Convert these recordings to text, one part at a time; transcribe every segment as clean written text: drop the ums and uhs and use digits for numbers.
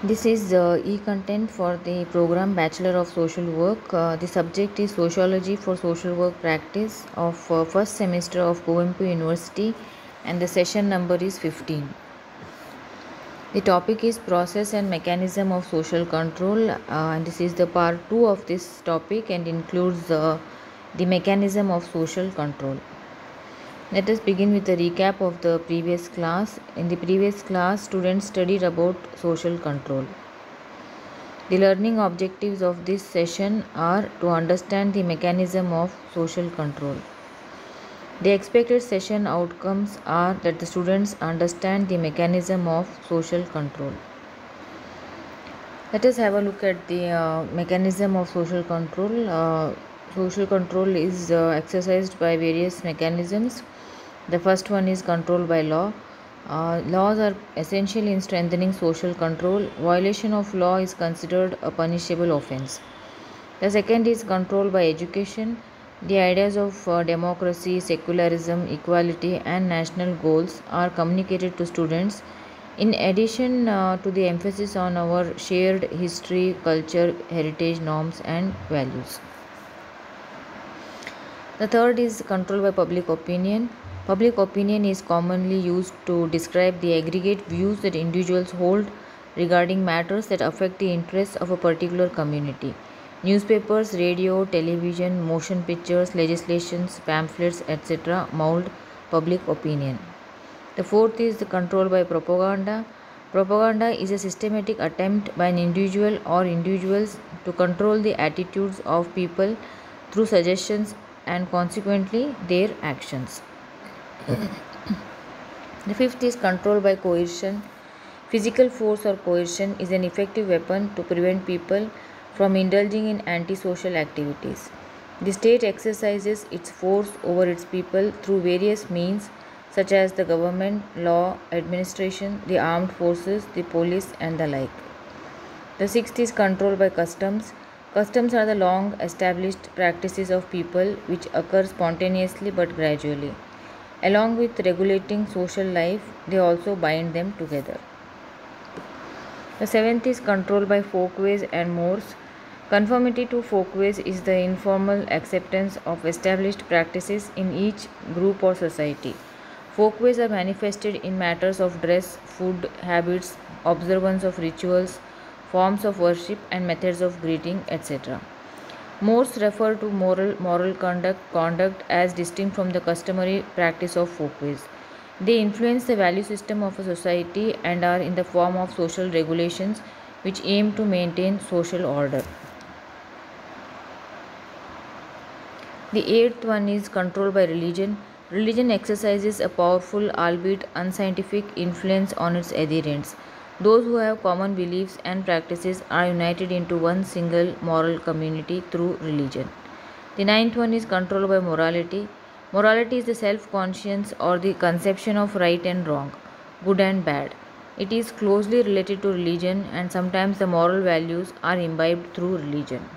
This is the e-content for the program Bachelor of Social Work. The subject is Sociology for Social Work Practice of first semester of Kuvempu University, and the session number is 15. The topic is Process and Mechanism of Social Control, and this is the part 2 of this topic and includes the mechanism of social control. Let us begin with a recap of the previous class. In the previous class, students studied about social control. The learning objectives of this session are to understand the mechanism of social control. The expected session outcomes are that the students understand the mechanism of social control. Let us have a look at the mechanism of social control. Social control is exercised by various mechanisms. The first one is control by law. Laws are essential in strengthening social control. Violation of law is considered a punishable offense. The second is control by education. The ideas of democracy, secularism, equality, and national goals are communicated to students. In addition to the emphasis on our shared history, culture, heritage, norms, and values. The third is control by public opinion. Public opinion is commonly used to describe the aggregate views that individuals hold regarding matters that affect the interests of a particular community. Newspapers, radio, television, motion pictures, legislations, pamphlets, etc. mold public opinion. The fourth is the control by propaganda. Propaganda is a systematic attempt by an individual or individuals to control the attitudes of people through suggestions and consequently their actions. The fifth is control by coercion. Physical force or coercion is an effective weapon to prevent people from indulging in antisocial activities. The state exercises its force over its people through various means such as the government, law, administration, the armed forces, the police, and the like. The sixth is control by customs. Customs are the long established practices of people which occur spontaneously but gradually. Along with regulating social life, they also bind them together. The seventh is control by folkways and mores. Conformity to folkways is the informal acceptance of established practices in each group or society. Folkways are manifested in matters of dress, food, habits, observance of rituals, forms of worship, and methods of greeting, etc. Mores refer to moral conduct as distinct from the customary practice of folkways. They influence the value system of a society and are in the form of social regulations which aim to maintain social order. The eighth one is control by religion. Religion exercises a powerful, albeit unscientific, influence on its adherents. Those who have common beliefs and practices are united into one single moral community through religion. The ninth one is control by morality. Morality is the self-conscience or the conception of right and wrong, good and bad. It is closely related to religion, and sometimes the moral values are imbibed through religion.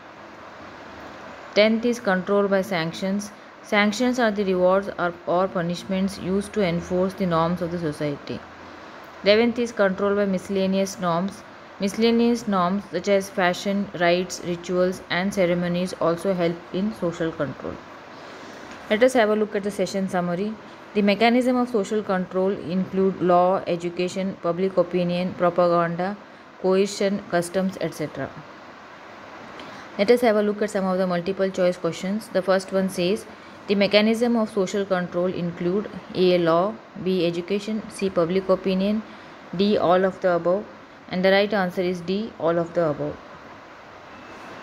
10th is control by sanctions. Sanctions are the rewards or punishments used to enforce the norms of the society. 11th is control by miscellaneous norms. Miscellaneous norms such as fashion, rites, rituals, and ceremonies also help in social control. Let us have a look at the session summary. The mechanism of social control include law, education, public opinion, propaganda, coercion, customs, etc. Let us have a look at some of the multiple choice questions. The first one says, the mechanism of social control include A. Law, B. Education, C. Public opinion, D. All of the above, and the right answer is D. All of the above.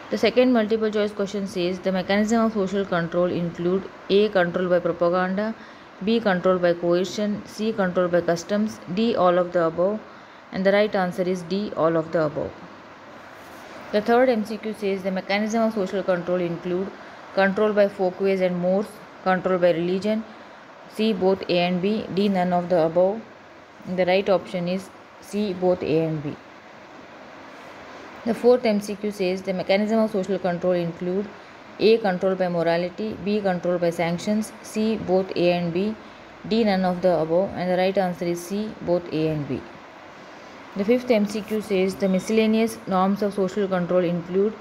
The second multiple choice question says the mechanism of social control include A. Control by propaganda, B. Control by coercion, C. Control by customs, D. All of the above, and the right answer is D. All of the above. The third MCQ says the mechanism of social control include control by folkways and mores, control by religion, C. both A and B, D. none of the above. The right option is C. both A and B. The fourth MCQ says the mechanism of social control include A. Control by morality, B. Control by sanctions, C. both A and B, D. none of the above, and the right answer is C. both A and B. The fifth MCQ says the miscellaneous norms of social control include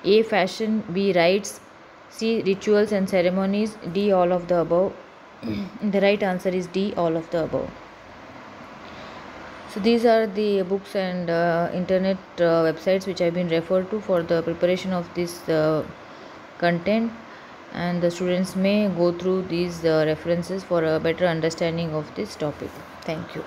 A. Fashion, B. Rights, C. Rituals and ceremonies, D. All of the above. The right answer is D. All of the above. So these are the books and internet websites which have been referred to for the preparation of this content, and the students may go through these references for a better understanding of this topic. Thank you.